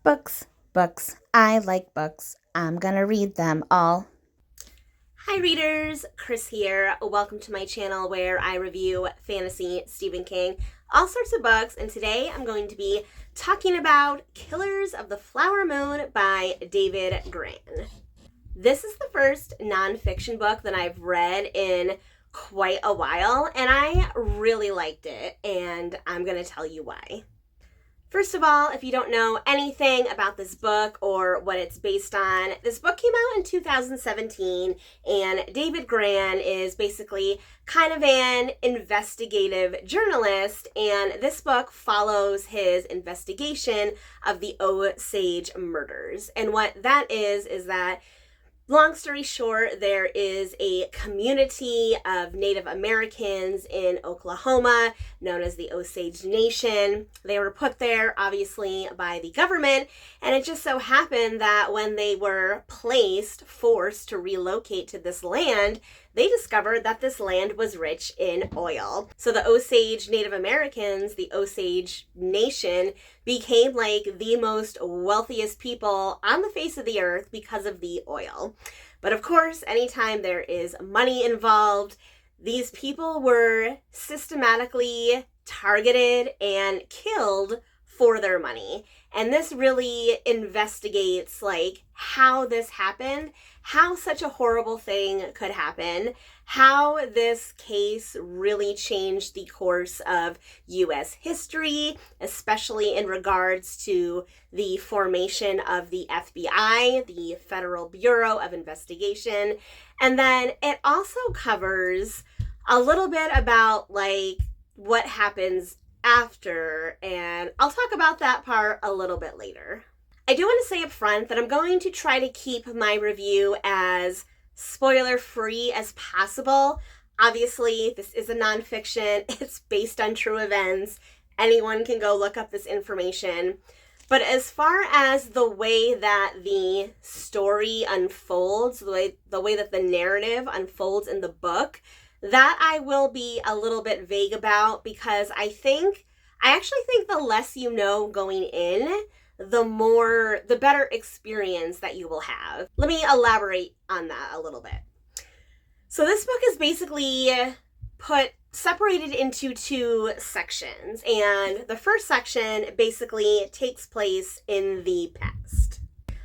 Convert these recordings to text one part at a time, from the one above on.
Books, books. I like books. I'm gonna read them all. Hi readers, Chris here. Welcome to my channel where I review fantasy, Stephen King, all sorts of books, and today I'm going to be talking about Killers of the Flower Moon by David Grann. This is the first nonfiction book that I've read in quite a while, and I really liked it, and I'm going to tell you why. First of all, if you don't know anything about this book or what it's based on, this book came out in 2017, and David Grann is basically kind of an investigative journalist, and this book follows his investigation of the Osage murders. And what that is that long story short, there is a community of Native Americans in Oklahoma known as the Osage Nation. They were put there, obviously, by the government, and it just so happened that when they were forced to relocate to this land, they discovered that this land was rich in oil. So the Osage Native Americans, the Osage Nation, became like the most wealthiest people on the face of the earth because of the oil. But of course, anytime there is money involved, these people were systematically targeted and killed for their money. And this really investigates like how this happened, how such a horrible thing could happen, how this case really changed the course of U.S. history, especially in regards to the formation of the FBI, the Federal Bureau of Investigation. And then it also covers a little bit about like what happens after, and I'll talk about that part a little bit later. I do want to say up front that I'm going to try to keep my review as spoiler-free as possible. Obviously, this is a nonfiction. It's based on true events. Anyone can go look up this information. But as far as the way that the story unfolds, the way that the narrative unfolds in the book, that I will be a little bit vague about, because I actually think the less you know going in, the better experience that you will have. Let me elaborate on that a little bit. So this book is basically separated into two sections, and the first section basically takes place in the past.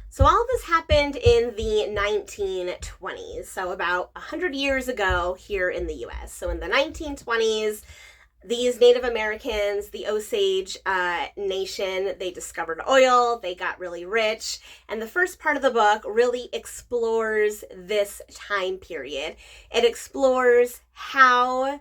So all of this happened in the 1920s, so about 100 years ago here in the US. So in the 1920s, these Native Americans, the Osage Nation, they discovered oil, they got really rich, and the first part of the book really explores this time period. It explores how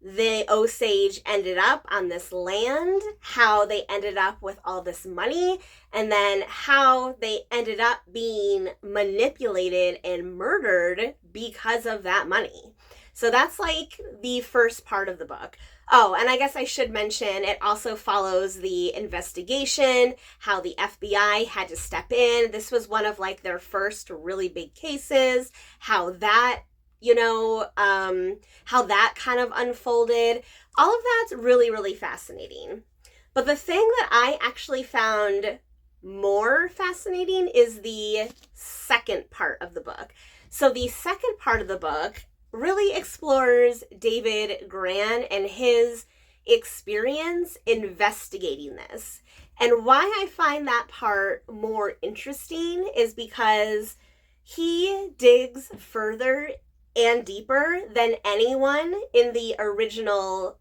the Osage ended up on this land, how they ended up with all this money, and then how they ended up being manipulated and murdered because of that money. So that's like the first part of the book. Oh, and I guess I should mention it also follows the investigation, how the FBI had to step in. This was one of like their first really big cases, how that how that kind of unfolded. All of that's really, really fascinating. But the thing that I actually found more fascinating is the second part of the book. So the second part of the book really explores David Grann and his experience investigating this. And why I find that part more interesting is because he digs further and deeper than anyone in the original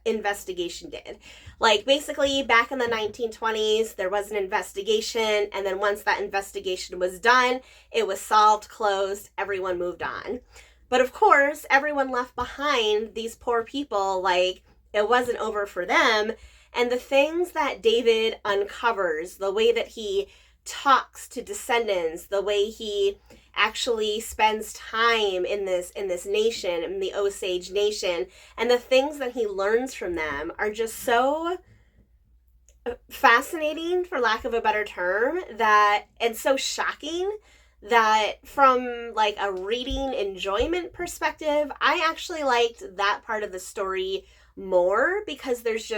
investigation did. Like basically back in the 1920s, there was an investigation, and then once that investigation was done, it was solved, closed, everyone moved on. But of course, everyone left behind, these poor people, like it wasn't over for them. And the things that David uncovers, the way that he talks to descendants, the way he actually spends time in this nation, in the Osage Nation, and the things that he learns from them are just so fascinating, for lack of a better term, and so shocking that from like a reading enjoyment perspective, I actually liked that part of the story more, because there's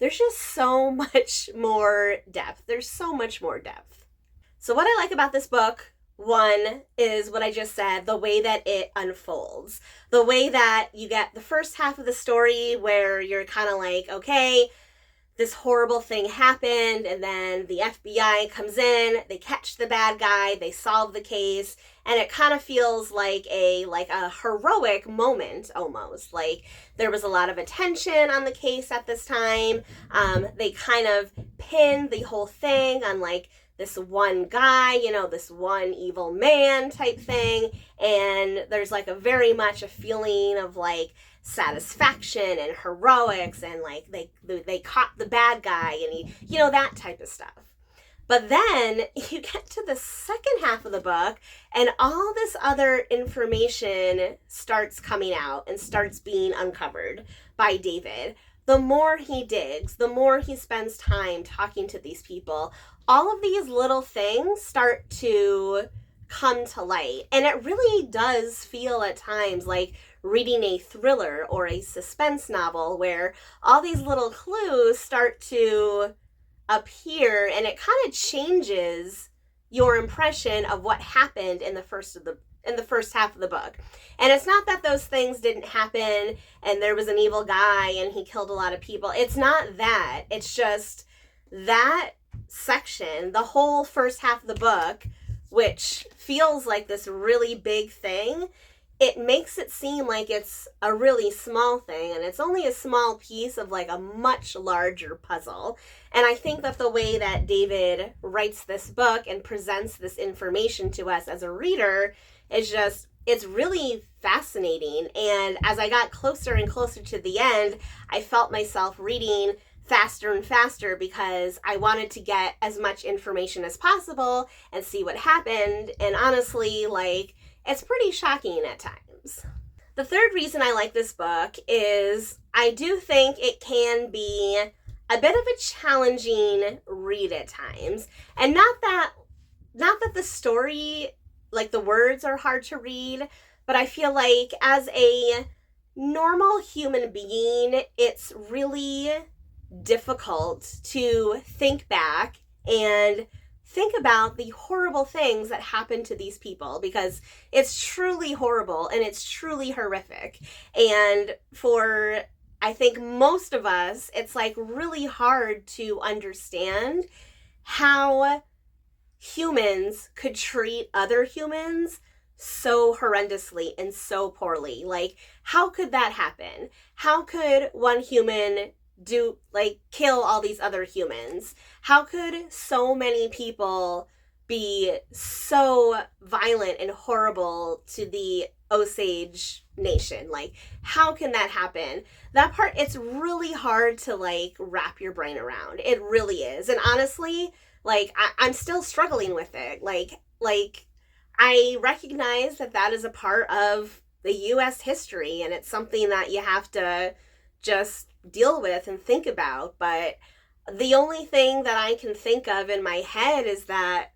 there's just so much more depth. There's so much more depth. So what I like about this book, one, is what I just said, the way that it unfolds. The way that you get the first half of the story where you're kind of like, okay, this horrible thing happened, and then the FBI comes in, they catch the bad guy, they solve the case, and it kind of feels like a heroic moment almost. Like there was a lot of attention on the case at this time. They kind of pinned the whole thing on like this one guy, this one evil man type thing, and there's like a very much a feeling of like satisfaction and heroics, and like they caught the bad guy, and that type of stuff. But then you get to the second half of the book, and all this other information starts coming out and starts being uncovered by David. The more he digs, the more he spends time talking to these people, all of these little things start to come to light. And it really does feel at times like reading a thriller or a suspense novel where all these little clues start to appear, and it kind of changes your impression of what happened in the first half of the book. And it's not that those things didn't happen and there was an evil guy and he killed a lot of people. It's not that. It's just that section, the whole first half of the book, which feels like this really big thing, it makes it seem like it's a really small thing, and it's only a small piece of like a much larger puzzle. And I think that the way that David writes this book and presents this information to us as a reader is just, it's really fascinating. And as I got closer and closer to the end, I felt myself reading faster and faster because I wanted to get as much information as possible and see what happened. And honestly, like, it's pretty shocking at times. The third reason I like this book is I do think it can be a bit of a challenging read at times. And not that the story, like the words are hard to read, but I feel like as a normal human being, it's really difficult to think back and think about the horrible things that happened to these people, because it's truly horrible and it's truly horrific. And for, I think, most of us, it's like really hard to understand how humans could treat other humans so horrendously and so poorly. Like, how could that happen? How could one human kill all these other humans? How could so many people be so violent and horrible to the Osage Nation? Like, how can that happen? That part, it's really hard to like wrap your brain around. It really is. And honestly, like I'm still struggling with it. Like I recognize that is a part of the U.S. history, and it's something that you have to just deal with and think about. But the only thing that I can think of in my head is that,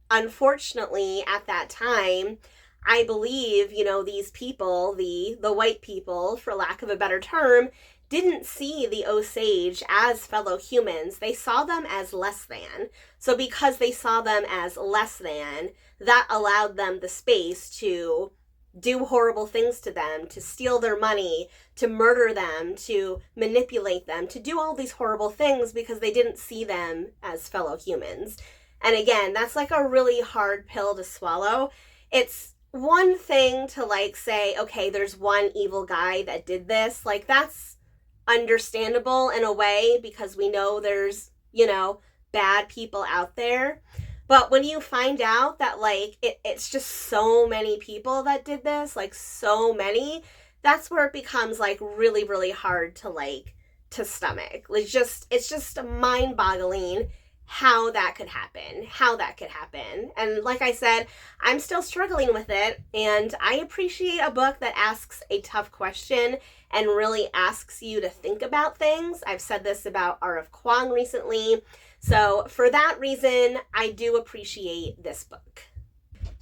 unfortunately, at that time, I believe, these people, the white people, for lack of a better term, didn't see the Osage as fellow humans. They saw them as less than. So because they saw them as less than, that allowed them the space to do horrible things to them, to steal their money, to murder them, to manipulate them, to do all these horrible things because they didn't see them as fellow humans. And again, that's like a really hard pill to swallow. It's one thing to like say, okay, there's one evil guy that did this. Like, that's understandable in a way because we know there's, bad people out there. But when you find out that like it's just so many people that did this, like so many, that's where it becomes like really, really hard to stomach. It's just mind-boggling how that could happen. And like I said, I'm still struggling with it, and I appreciate a book that asks a tough question and really asks you to think about things. I've said this about R.F. Kuang recently. So for that reason, I do appreciate this book.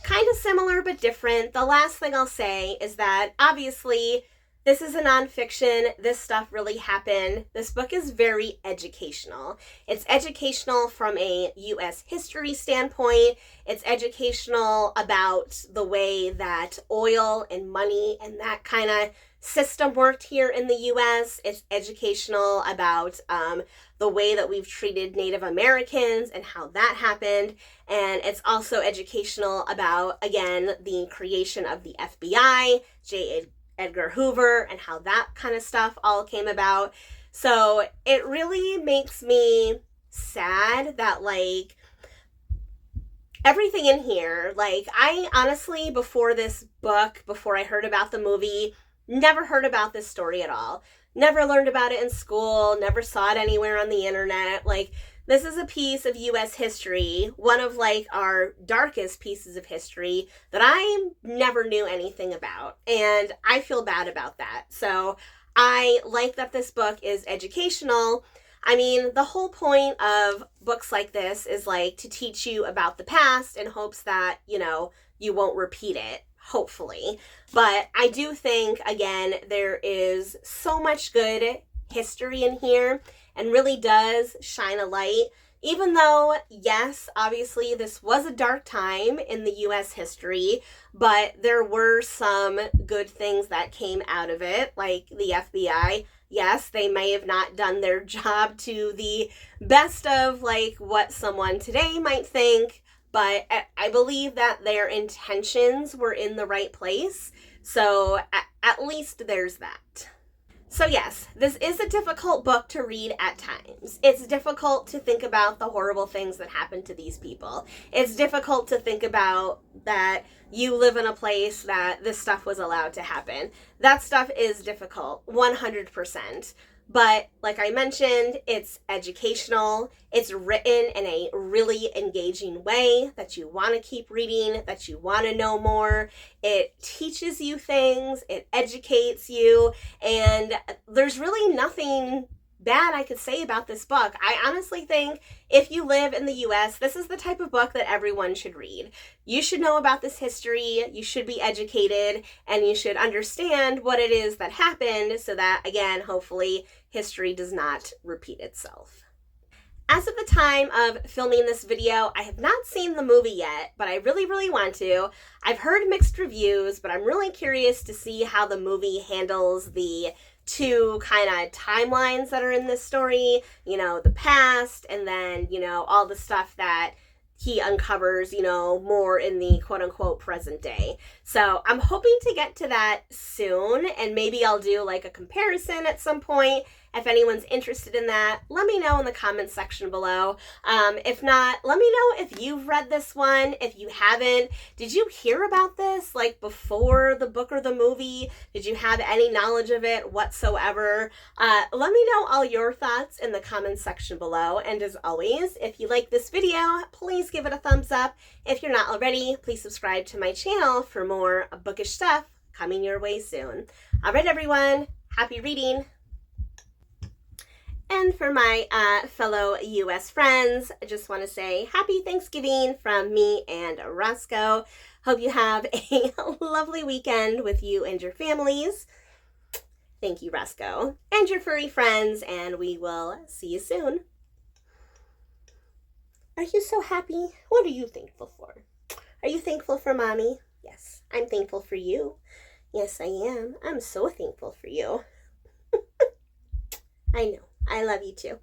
Kind of similar but different. The last thing I'll say is that obviously This is a nonfiction. This stuff really happened. This book is very educational. It's educational from a U.S. history standpoint. It's educational about the way that oil and money and that kind of system worked here in the U.S. It's educational about the way that we've treated Native Americans and how that happened. And it's also educational about, again, the creation of the FBI, J. Edgar Hoover, and how that kind of stuff all came about. So it really makes me sad that, like, everything in here, like, I honestly, before this book, before I heard about the movie, never heard about this story at all. Never learned about it in school, never saw it anywhere on the internet. Like, this is a piece of U.S. history, one of, like, our darkest pieces of history that I never knew anything about. And I feel bad about that. So I like that this book is educational. I mean, the whole point of books like this is, like, to teach you about the past in hopes that, you know, you won't repeat it, hopefully. But I do think, again, there is so much good history in here and really does shine a light. Even though, yes, obviously this was a dark time in the U.S. history, but there were some good things that came out of it, like the FBI. Yes, they may have not done their job to the best of, like, what someone today might think, but I believe that their intentions were in the right place. So at least there's that. So yes, this is a difficult book to read at times. It's difficult to think about the horrible things that happened to these people. It's difficult to think about that you live in a place that this stuff was allowed to happen. That stuff is difficult, 100%. But like I mentioned, it's educational. It's written in a really engaging way that you want to keep reading, that you want to know more. It teaches you things, it educates you, and there's really nothing bad I could say about this book. I honestly think if you live in the US, this is the type of book that everyone should read. You should know about this history, you should be educated, and you should understand what it is that happened so that, again, hopefully history does not repeat itself. As of the time of filming this video, I have not seen the movie yet, but I really, really want to. I've heard mixed reviews, but I'm really curious to see how the movie handles the two kind of timelines that are in this story, you know, the past, and then, you know, all the stuff that he uncovers, you know, more in the quote-unquote present day. So I'm hoping to get to that soon, and maybe I'll do like a comparison at some point. If anyone's interested in that, let me know in the comments section below. If not, let me know if you've read this one. If you haven't, did you hear about this like before the book or the movie? Did you have any knowledge of it whatsoever? Let me know all your thoughts in the comments section below. And as always, if you like this video, please give it a thumbs up. If you're not already, please subscribe to my channel for more bookish stuff coming your way soon. All right, everyone, happy reading. And for my fellow U.S. friends, I just want to say happy Thanksgiving from me and Roscoe. Hope you have a lovely weekend with you and your families. Thank you, Roscoe, and your furry friends, and we will see you soon. Are you so happy? What are you thankful for? Are you thankful for Mommy? Yes, I'm thankful for you. Yes, I am. I'm so thankful for you. I know. I love you too.